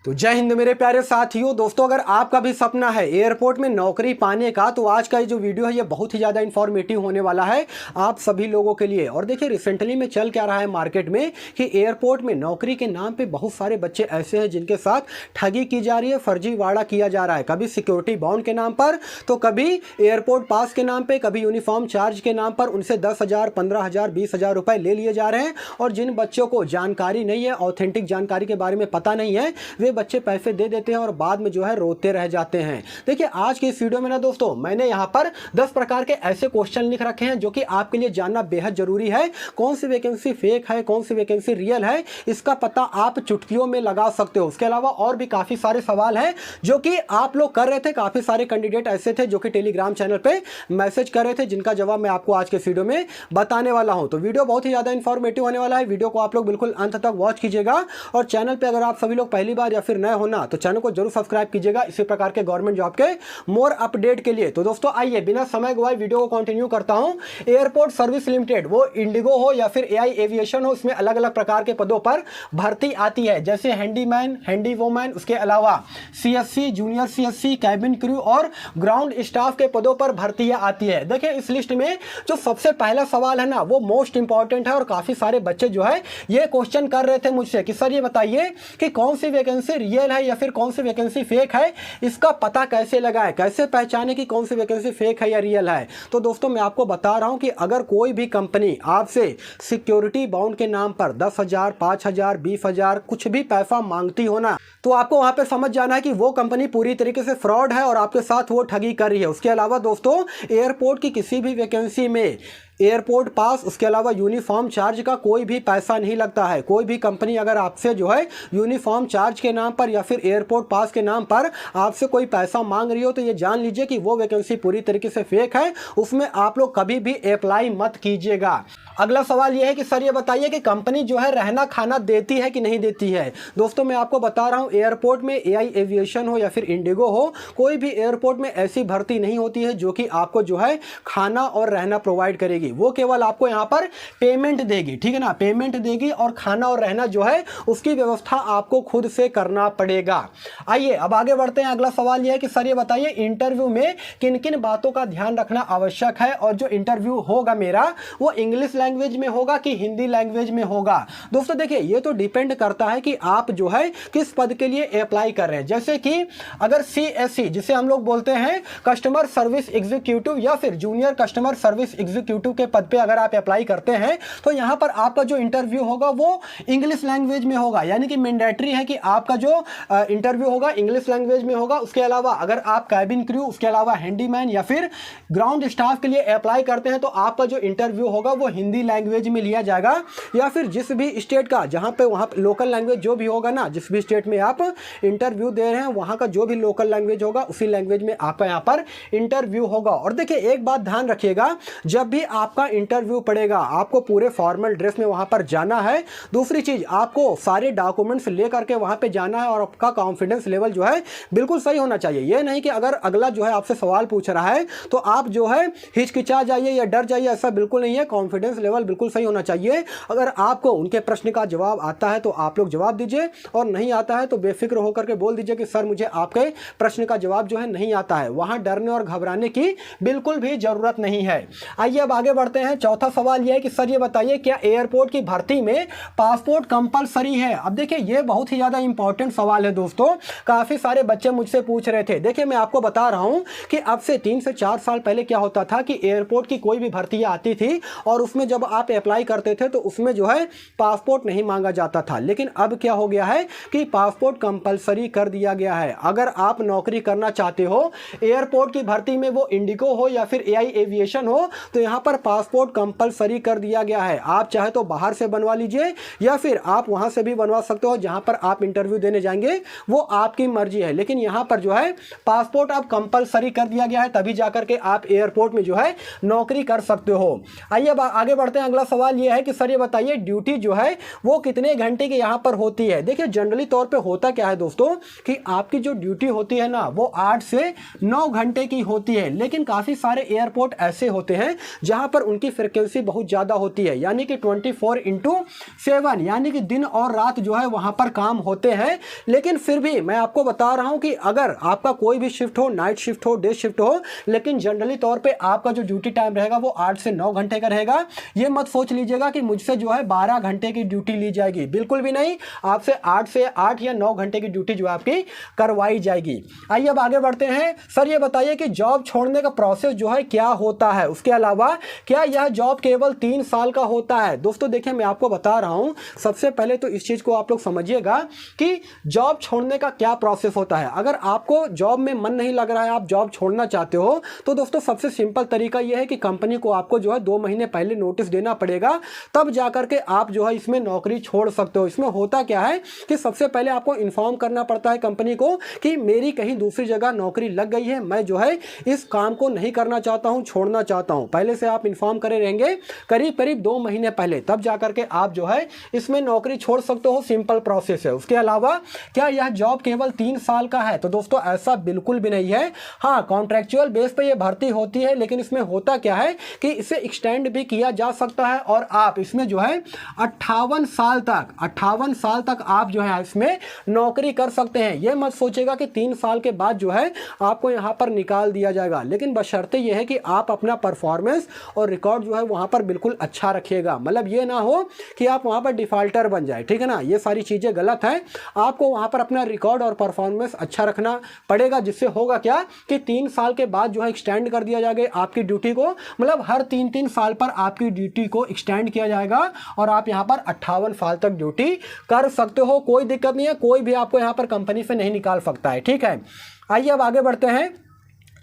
तो जय हिंद मेरे प्यारे साथियों। दोस्तों, अगर आपका भी सपना है एयरपोर्ट में नौकरी पाने का, तो आज का ये जो वीडियो है ये बहुत ही ज़्यादा इन्फॉर्मेटिव होने वाला है आप सभी लोगों के लिए। और देखिए, रिसेंटली में चल क्या रहा है मार्केट में कि एयरपोर्ट में नौकरी के नाम पे बहुत सारे बच्चे ऐसे हैं जिनके साथ ठगी की जा रही है, फर्जीवाड़ा किया जा रहा है। कभी सिक्योरिटी बॉन्ड के नाम पर, तो कभी एयरपोर्ट पास के नाम पर, कभी यूनिफॉर्म चार्ज के नाम पर उनसे 10,000, 15,000, 20,000 रुपये ले लिए जा रहे हैं। और जिन बच्चों को जानकारी नहीं है, ऑथेंटिक जानकारी के बारे में पता नहीं है, वे बच्चे पैसे दे देते हैं और बाद में जो है रोते रह जाते हैं। देखिए, आज की इस वीडियो में ना दोस्तों, मैंने यहाँ पर 10 प्रकार के ऐसे क्वेश्चन लिख रखे हैं जो कि आपके लिए जानना बेहद जरूरी है। कौन सी वैकेंसी फेक है, कौन सी वैकेंसी रियल है, इसका पता आप चुटकियों में लगा सकते हो। उसके अलावा और भी काफी सारे सवाल हैं जो कि आप लोग कर रहे थे। काफी सारे कैंडिडेट ऐसे थे जो कि टेलीग्राम चैनल पे मैसेज कर रहे थे, जिनका जवाब मैं आपको आज के इस वीडियो में बताने वाला हूं। तो वीडियो बहुत ही ज्यादा इंफॉर्मेटिव होने वाला है। वीडियो को आप लोग बिल्कुल अंत तक वॉच कीजिएगा। और चैनल पे अगर आप सभी लोग पहली बार या फिर नए होना, तो चैनल को जरूर सब्सक्राइब कीजिएगा इसी प्रकार के गवर्नमेंट जॉब के मोर अपडेट के लिए। तो दोस्तों, आइए बिना समय गवाए वीडियो को कंटिन्यू करता हूं। एयरपोर्ट सर्विस लिमिटेड, वो इंडिगो हो या फिर एआई एविएशन हो, इसमें अलग अलग प्रकार के पदों पर भर्ती आती है, जैसे हैंडीमैन, हैंडी वोमैन, उसके अलावा CSC, junior CSC, cabin crew और ग्राउंड स्टाफ के पदों पर भर्तियां आती है। देखिए, इस लिस्ट में जो सबसे पहला सवाल है ना, वो मोस्ट इंपॉर्टेंट है। और काफी सारे बच्चे जो है ये क्वेश्चन कर रहे थे मुझसे कि सर ये बताइए कि कौन सी वैकेंसी रियल है या फिर कौन सी वैकेंसी फेक है, इसका पता कैसे लगाएं, कैसे पहचाने कि कौन सी वैकेंसी फेक है या रियल है। तो दोस्तों, मैं आपको बता रहा हूं कि अगर कोई भी कंपनी आपसे सिक्योरिटी बॉन्ड के नाम पर 10,000, 5,000, 20,000 कुछ भी पैसा मांगती हो ना, तो आपको वहां पे समझ जाना है कि वो कंपनी पूरी तरीके से फ्रॉड है और आपके साथ वो ठगी कर रही है। उसके अलावा दोस्तों, एयरपोर्ट की किसी भी वैकेंसी में एयरपोर्ट पास, उसके अलावा यूनिफॉर्म चार्ज का कोई भी पैसा नहीं लगता है। कोई भी कंपनी अगर आपसे जो है यूनिफॉर्म चार्ज के नाम पर या फिर एयरपोर्ट पास के नाम पर आपसे कोई पैसा मांग रही हो, तो ये जान लीजिए कि वो वैकेंसी पूरी तरीके से फेक है। उसमें आप लोग कभी भी अप्लाई मत कीजिएगा। अगला सवाल यह है कि सर ये बताइए कि कंपनी जो है रहना खाना देती है कि नहीं देती है। दोस्तों, मैं आपको बता रहा हूं, एयरपोर्ट में एआई एविएशन हो या फिर इंडिगो हो, कोई भी एयरपोर्ट में ऐसी भर्ती नहीं होती है जो कि आपको जो है खाना और रहना प्रोवाइड करेगी। वो केवल आपको यहां पर पेमेंट देगी, ठीक है ना, पेमेंट देगी और खाना और रहना जो है उसकी व्यवस्था आपको खुद से करना पड़ेगा। आइए अब आगे बढ़ते हैं। अगला सवाल यह है कि सर ये बताइए इंटरव्यू में किन किन बातों का ध्यान रखना आवश्यक है, और जो इंटरव्यू होगा मेरा वो इंग्लिश लैंग्वेज में होगा कि हिंदी लैंग्वेज में होगा। दोस्तों देखिए, ये तो डिपेंड करता है कि आप जो है किस पद के लिए अप्लाई कर रहे हैं। जैसे कि अगर सीएससी, जिसे हम लोग बोलते हैं कस्टमर सर्विस एग्जीक्यूटिव या फिर जूनियर कस्टमर सर्विस एग्जीक्यूटिव के पद पे अगर आप अप्लाई करते हैं, तो यहां पर आपका जो इंटरव्यू होगा वो इंग्लिश लैंग्वेज में होगा। यानी कि मैंडेटरी है कि आपका जो इंटरव्यू होगा इंग्लिश लैंग्वेज में होगा। उसके अलावा अगर आप कैबिन क्रू, उसके अलावा हैंडीमैन या फिर ग्राउंड स्टाफ के लिए अप्लाई करते हैं, तो आपका जो इंटरव्यू होगा वो हिंदी लैंग्वेज में लिया जाएगा। या फिर जिस भी स्टेट का, जहां पे वहां लोकल लैंग्वेज जो भी होगा ना, जिस भी स्टेट में आप इंटरव्यू दे रहे हैं वहां का जो भी लोकल लैंग्वेज होगा उसी लैंग्वेज में आपका यहां पर इंटरव्यू होगा। और देखिए, एक बात ध्यान रखिएगा, जब भी आपका इंटरव्यू पड़ेगा आपको पूरे फॉर्मल ड्रेस में वहां पर जाना है। दूसरी चीज, आपको सारे डॉक्यूमेंट्स लेकर के वहां पे जाना है और आपका कॉन्फिडेंस लेवल जो है बिल्कुल सही होना चाहिए। यह नहीं कि अगर अगला जो है आपसे सवाल पूछ रहा है तो आप जो है हिचकिचा जाइए या डर जाइए, ऐसा बिल्कुल नहीं है। कॉन्फिडेंस लेवल बिल्कुल सही होना चाहिए। अगर आपको उनके प्रश्न का जवाब आता है तो आप लोग जवाब दीजिए, और नहीं आता है तो बेफिक्र होकर के बोल दीजिए कि सर मुझे आपके प्रश्न का जवाब जो है नहीं आता है। वहां डरने और घबराने की बिल्कुल भी जरूरत नहीं है। आइए अब आगे बढ़ते हैं। चौथा सवाल यह है कि सर ये बताइए क्या एयरपोर्ट की भर्ती में पासपोर्ट कंपलसरी है। अब देखिए, ये बहुत ही ज्यादा इंपॉर्टेंट सवाल है दोस्तों। काफी सारे बच्चे मुझसे पूछ रहे थे। देखिए, मैं आपको बता रहा हूं कि अब से 3 से 4 साल पहले क्या होता था कि एयरपोर्ट की कोई भी भर्ती आती थी और उसमें जब आप अप्लाई करते थे तो उसमें जो है पासपोर्ट नहीं मांगा जाता था। लेकिन अब क्या हो गया है कि पासपोर्ट कंपलसरी कर दिया गया है। अगर आप नौकरी करना चाहते हो एयरपोर्ट की भर्ती में, वो इंडिगो हो या फिर एआई एविएशन हो, तो यहां पर पासपोर्ट कंपलसरी कर दिया गया है। आप चाहे तो बाहर से बनवा लीजिए या फिर आप वहां से भी बनवा सकते हो। जहां पर आप इंटरव्यू देने जाएंगे वो आपकी मर्जी है, लेकिन यहां पर जो है पासपोर्ट अब कंपलसरी कर दिया गया है, तभी जाकर के आप एयरपोर्ट में जो है नौकरी कर सकते हो। आइए अब आगे बढ़ते हैं। अगला सवाल यह है कि सर ये बताइए ड्यूटी जो है वो कितने घंटे की यहां पर होती है। देखिए, जनरली तौर पे होता क्या है दोस्तों कि आपकी जो ड्यूटी होती है ना वो 8 से 9 घंटे की होती है, लेकिन काफ़ी सारे एयरपोर्ट ऐसे होते हैं जहां पर उनकी फ्रिक्वेंसी बहुत ज़्यादा होती है, यानी कि 24/7, यानी कि दिन और रात जो है वहां पर काम होते हैं। लेकिन फिर भी मैं आपको बता रहा हूं कि अगर आपका कोई भी शिफ्ट हो, नाइट शिफ्ट हो, डे शिफ्ट हो, लेकिन जनरली तौर पे आपका जो ड्यूटी टाइम रहेगा वो 8 से 9 घंटे का रहेगा। ये मत सोच लीजिएगा कि मुझसे जो है 12 घंटे की ड्यूटी ली जाएगी, बिल्कुल भी नहीं। आपसे 8 या 9 घंटे की ड्यूटी जो है आपकी करवाई जाएगी। आइए अब आगे बढ़ते हैं। सर ये बताइए कि जॉब छोड़ने का प्रोसेस जो है क्या होता है, उसके अलावा क्या यह जॉब केवल 3 साल का होता है? दोस्तों देखिए मैं आपको बता रहा हूं, सबसे पहले तो इस चीज को आप लोग समझिएगा कि जॉब छोड़ने का क्या प्रोसेस होता है। अगर आपको जॉब में मन नहीं लग रहा है, आप जॉब छोड़ना चाहते हो, तो दोस्तों सबसे सिंपल तरीका यह है कि कंपनी को आपको जो है 2 महीने पहले नोटिस देना पड़ेगा, तब जाकर के आप जो है इसमें नौकरी छोड़ सकते हो। इसमें होता क्या है कि सबसे पहले आपको इन्फॉर्म करना पड़ता है कंपनी को कि मेरी कहीं दूसरी जगह नौकरी लग गई है, मैं जो है इस काम को नहीं करना चाहता हूं, छोड़ना चाहता हूं। पहले से आप इन्फॉर्म करे रहेंगे करीब करीब 2 महीने पहले, तब जाकर के आप जो है इसमें नौकरी छोड़ सकते हो। सिंपल प्रोसेस है। उसके अलावा क्या यह जॉब केवल 3 साल का है? तो दोस्तों ऐसा बिल्कुल भी नहीं है। हाँ, कॉन्ट्रैक्चुअल बेस पे ये भर्ती होती है, लेकिन इसमें होता क्या है कि इसे एक्सटेंड भी किया जा सकता है और आप इसमें जो है 58 साल तक आप जो है इसमें नौकरी कर सकते हैं। ये मत सोचेगा कि 3 साल के बाद जो है आपको यहाँ पर निकाल दिया जाएगा, लेकिन बशर्ते ये है कि आप अपना परफॉर्मेंस और रिकॉर्ड जो है वहाँ पर बिल्कुल अच्छा रखिएगा। मतलब ये ना हो कि आप वहाँ पर डिफॉल्टर बन जाए, ठीक है ना। ये सारी चीज़ें गलत है। आपको वहाँ पर अपना रिकॉर्ड और परफॉर्मेंस अच्छा रखना पड़ेगा, जिससे होगा क्या कि 3 साल के बाद जो है एक्सटेंड कर दिया जाएगा आपकी ड्यूटी को। मतलब हर 3-3 साल पर आपकी ड्यूटी को एक्सटेंड किया जाएगा और आप यहाँ पर 58 साल तक ड्यूटी कर सकते हो। कोई दिक्कत नहीं है, कोई भी आपको यहाँ पर कंपनी से नहीं निकाल सकता है, ठीक है। आइए अब आगे बढ़ते हैं।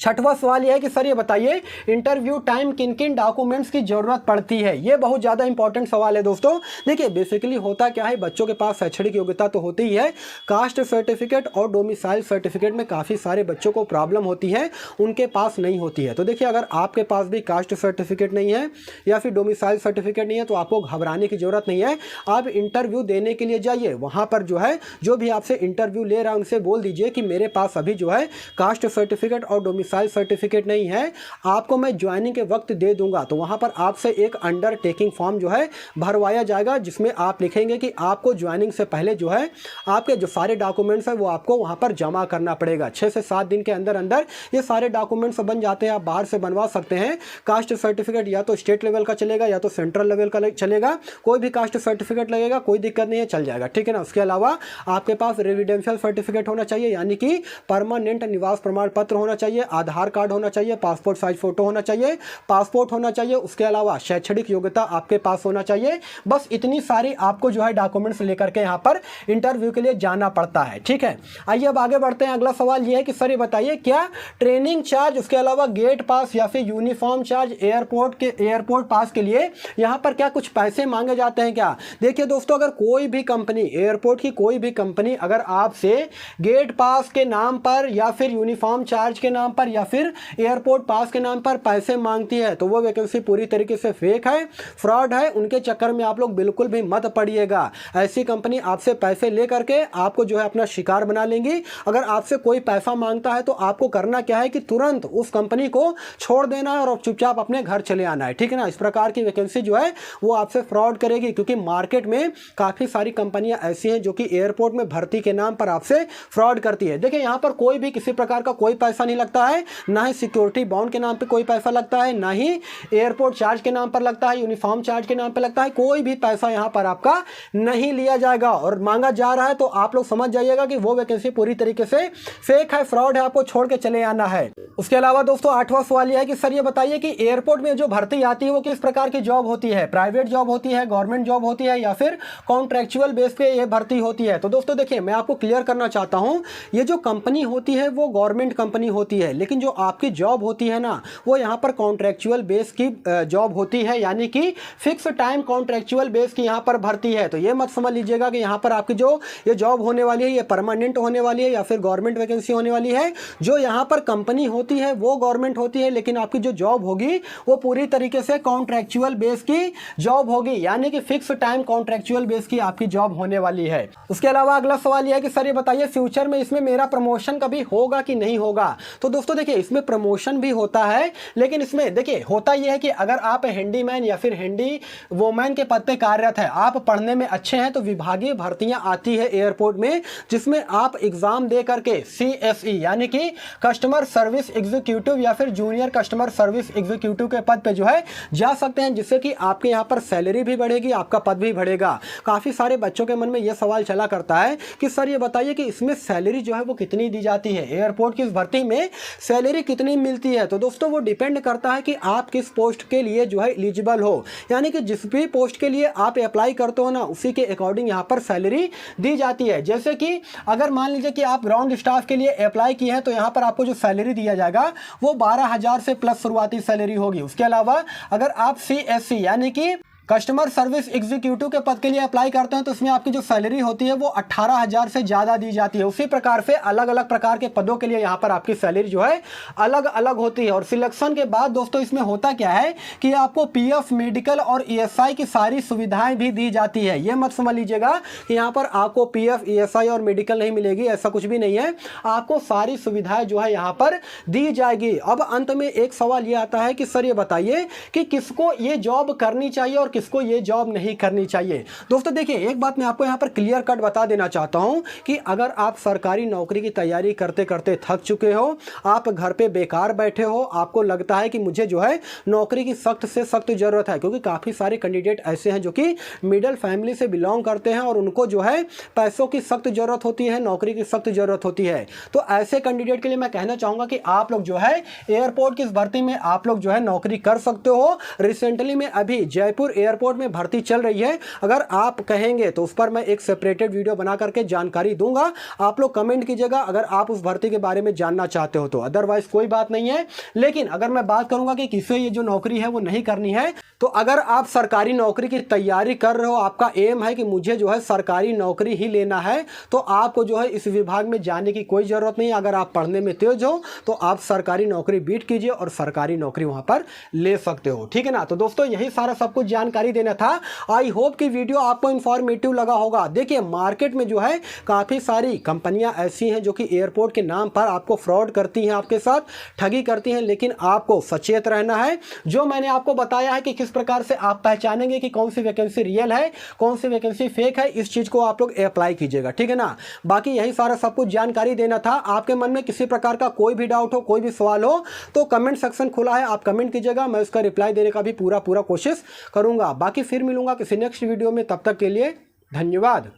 छठवां सवाल यह है कि सर ये बताइए इंटरव्यू टाइम किन किन डॉक्यूमेंट्स की जरूरत पड़ती है? ये बहुत ज़्यादा इंपॉर्टेंट सवाल है दोस्तों। देखिए बेसिकली होता क्या है, बच्चों के पास शैक्षणिक योग्यता तो होती ही है, कास्ट सर्टिफिकेट और डोमिसाइल सर्टिफिकेट में काफ़ी सारे बच्चों को प्रॉब्लम होती है, उनके पास नहीं होती है। तो देखिए अगर आपके पास भी कास्ट सर्टिफिकेट नहीं है या फिर डोमिसाइल सर्टिफिकेट नहीं है तो आपको घबराने की जरूरत नहीं है। आप इंटरव्यू देने के लिए जाइए, वहाँ पर जो है जो भी आपसे इंटरव्यू ले रहा है उनसे बोल दीजिए कि मेरे पास अभी जो है कास्ट सर्टिफिकेट और डोमिसाइल सर्टिफिकेट नहीं है, आपको मैं ज्वाइनिंग के वक्त दे दूंगा। तो वहां पर आपसे एक अंडरटेकिंग फॉर्म जो है भरवाया जाएगा, जिसमें आप लिखेंगे कि आपको ज्वाइनिंग से पहले जो है आपके जो सारे डॉक्यूमेंट्स हैं वो आपको वहां पर जमा करना पड़ेगा। 6 से 7 दिन के अंदर अंदर ये सारे डॉक्यूमेंट्स बन जाते हैं, आप बाहर से बनवा सकते हैं। कास्ट सर्टिफिकेट या तो स्टेट लेवल का चलेगा या तो सेंट्रल लेवल का चलेगा, कोई भी कास्ट सर्टिफिकेट लगेगा, कोई दिक्कत नहीं है, चल जाएगा, ठीक है ना। उसके अलावा आपके पास रेजिडेंशियल सर्टिफिकेट होना चाहिए, यानी कि परमानेंट निवास प्रमाण पत्र होना चाहिए, आधार कार्ड होना चाहिए, पासपोर्ट साइज फोटो होना चाहिए, पासपोर्ट होना चाहिए। उसके अलावा शैक्षणिक योग्यता आपके पास होना चाहिए। बस इतनी सारी आपको जो है डॉक्यूमेंट्स लेकर के यहाँ पर इंटरव्यू के लिए जाना पड़ता है, ठीक है। आइए अब आगे बढ़ते हैं। अगला सवाल यह है कि सर ये बताइए क्या ट्रेनिंग चार्ज, उसके अलावा गेट पास या फिर यूनिफॉर्म चार्ज, एयरपोर्ट पास के लिए यहाँ पर क्या कुछ पैसे मांगे जाते हैं क्या? देखिए दोस्तों, अगर कोई भी कंपनी, एयरपोर्ट की कोई भी कंपनी अगर आपसे गेट पास के नाम पर या फिर यूनिफॉर्म चार्ज के नाम पर या फिर एयरपोर्ट पास के नाम पर पैसे मांगती है तो वो वैकेंसी पूरी तरीके से फेक है, फ्रॉड है। उनके चक्कर में आप लोग बिल्कुल भी मत पड़िएगा। ऐसी कंपनी आपसे पैसे ले करके आपको जो है अपना शिकार बना लेंगी। अगर आपसे कोई पैसा मांगता है तो आपको करना क्या है कि तुरंत उस कंपनी को छोड़ देना है और चुपचाप अपने घर चले आना है, ठीक है ना। इस प्रकार की वैकेंसी जो है वो आपसे फ्रॉड करेगी, क्योंकि मार्केट में काफ़ी सारी कंपनियां ऐसी हैं जो कि एयरपोर्ट में भर्ती के नाम पर आपसे फ्रॉड करती है। देखिए यहाँ पर कोई भी किसी प्रकार का कोई पैसा नहीं लगता है, ना ही सिक्योरिटी बॉन्ड के नाम पे कोई पैसा लगता है, ना ही एयरपोर्ट चार्ज के नाम पर लगता है, यूनिफॉर्म चार्ज के नाम पर लगता है। कोई भी पैसा यहाँ पर आपका नहीं लिया जाएगा और मांगा जा रहा है तो आप लोग समझ जाइएगा कि वो वैकेंसी पूरी तरीके से फेक है, फ्रॉड है, आपको छोड़ के चले आना है। उसके अलावा दोस्तों 8वां सवाल यह है कि सर ये बताइए कि एयरपोर्ट में जो भर्ती आती है वो किस प्रकार की जॉब होती है? प्राइवेट जॉब होती है, गवर्नमेंट जॉब होती है या फिर कॉन्ट्रैक्चुअल बेस पे ये भर्ती होती है? तो दोस्तों देखिए मैं आपको क्लियर करना चाहता हूँ, ये जो कंपनी होती है वो गवर्नमेंट कंपनी होती है, लेकिन जो आपकी जॉब होती है ना, वो यहाँ पर कॉन्ट्रेक्चुअल बेस की जॉब होती है, यानी कि फिक्स टाइम कॉन्ट्रेक्चुअल बेस की यहाँ पर भर्ती है। तो ये मत समझ लीजिएगा कि यहाँ पर आपकी जो ये जॉब होने वाली है ये परमानेंट होने वाली है या फिर गवर्नमेंट वैकेंसी होने वाली है। जो यहाँ पर कंपनी होती है वो गवर्नमेंट होती है, लेकिन आपकी जो जॉब होगी वो पूरी तरीके से कॉन्ट्रेक्चुअल बेस की जॉब होगी, यानी कि फिक्स टाइम कॉन्ट्रेक्चुअल बेस की आपकी जॉब होने वाली है। उसके अलावा अगला सवाल यह है कि सर ये बताइए फ्यूचर में इसमें मेरा प्रमोशन कभी होगा कि नहीं होगा। तो दोस्तों देखिए, इसमें प्रमोशन भी होता है, लेकिन इसमें देखिए होता यह है कि अगर आप हैंडीमैन या फिर हैंडी वोमैन के पद पे कार्यरत है, आप पढ़ने में अच्छे हैं, तो विभागीय भर्तियां आती है एयरपोर्ट में, जिसमें आप एग्जाम दे करके CSE यानी कि कस्टमर सर्विस एग्जीक्यूटिव या फिर जूनियर कस्टमर सर्विस एग्जीक्यूटिव के पद पे जो है जा सकते हैं, जिससे कि आपके यहाँ पर सैलरी भी बढ़ेगी, आपका पद भी बढ़ेगा। काफ़ी सारे बच्चों के मन में यह सवाल चला करता है कि सर ये बताइए कि इसमें सैलरी जो है वो कितनी दी जाती है, एयरपोर्ट की इस भर्ती में सैलरी कितनी मिलती है। तो दोस्तों वो डिपेंड करता है कि आप किस पोस्ट के लिए जो है एलिजिबल हो, यानी कि जिस भी पोस्ट के लिए आप अप्लाई करते हो ना, उसी के अकॉर्डिंग यहाँ पर सैलरी दी जाती है। जैसे कि अगर मान लीजिए कि आप ग्राउंड स्टाफ के लिए अप्लाई किए हैं, तो यहाँ पर आपको जो सैलरी दिया जाएगा वो 12,000 से प्लस शुरुआती सैलरी होगी। उसके अलावा अगर आप CSC यानी कि कस्टमर सर्विस एग्जीक्यूटिव के पद के लिए अप्लाई करते हैं, तो इसमें आपकी जो सैलरी होती है वो 18,000 से ज़्यादा दी जाती है। उसी प्रकार से अलग अलग प्रकार के पदों के लिए यहाँ पर आपकी सैलरी जो है अलग अलग होती है। और सिलेक्शन के बाद दोस्तों इसमें होता क्या है कि आपको PF, मेडिकल और ESI की सारी सुविधाएं भी दी जाती है। ये मत समझ लीजिएगा कि यहाँ पर आपको PF, ESI और मेडिकल नहीं मिलेगी, ऐसा कुछ भी नहीं है। आपको सारी सुविधाएं जो है यहाँ पर दी जाएगी। अब अंत में एक सवाल ये आता है कि सर ये बताइए कि किसको ये जॉब करनी चाहिए और किसको ये जॉब नहीं करनी चाहिए। दोस्तों देखिए, एक बात मैं आपको यहाँ पर क्लियर कट बता देना चाहता हूँ कि अगर आप सरकारी नौकरी की तैयारी करते करते थक चुके हो, आप घर पे बेकार बैठे हो, आपको लगता है कि मुझे जो है नौकरी की सख्त से सख्त जरूरत है, क्योंकि काफ़ी सारे कैंडिडेट ऐसे हैं जो कि मिडिल फैमिली से बिलोंग करते हैं और उनको जो है पैसों की सख्त जरूरत होती है, नौकरी की सख्त जरूरत होती है। तो ऐसे कैंडिडेट के लिए मैं कहना चाहूँगा कि आप लोग जो है एयरपोर्ट की इस भर्ती में आप लोग जो है नौकरी कर सकते हो। रिसेंटली में अभी जयपुर एयरपोर्ट में भर्ती चल रही है, अगर आप कहेंगे तो उस पर मैं एक सेपरेटेड वीडियो बना करके जानकारी दूंगा। आप लोग कमेंट कीजिएगा अगर आप उस भर्ती के बारे में जानना चाहते हो तो, अदरवाइज कोई बात नहीं है। लेकिन अगर मैं बात करूंगा कि किसे ये जो नौकरी है वो नहीं करनी है, तो अगर आप सरकारी नौकरी की तैयारी कर रहे हो, आपका एम है कि मुझे जो है सरकारी नौकरी ही लेना है, तो आपको जो है इस विभाग में जाने की कोई ज़रूरत नहीं है। अगर आप पढ़ने में तेज हो तो आप सरकारी नौकरी बीट कीजिए और सरकारी नौकरी वहाँ पर ले सकते हो, ठीक है ना। तो दोस्तों यही सारा सब कुछ जानकारी देना था। आई होप कि वीडियो आपको इन्फॉर्मेटिव लगा होगा। देखिए, मार्केट में जो है काफ़ी सारी कंपनियाँ ऐसी हैं जो कि एयरपोर्ट के नाम पर आपको फ्रॉड करती हैं, आपके साथ ठगी करती हैं, लेकिन आपको सचेत रहना है। जो मैंने आपको बताया है कि किस प्रकार से आप पहचानेंगे कि कौन सी वैकेंसी रियल है, कौन सी वैकेंसी फेक है, इस चीज़ को आप लोग अप्लाई कीजिएगा, ठीक है ना। बाकी यही सारा सब कुछ जानकारी देना था। आपके मन में किसी प्रकार का कोई भी डाउट हो, कोई भी सवाल हो, तो कमेंट सेक्शन खुला है, आप कमेंट कीजिएगा, मैं उसका रिप्लाई देने का भी पूरा कोशिश करूंगा। बाकी फिर मिलूंगा किसी नेक्स्ट वीडियो में, तब तक के लिए धन्यवाद।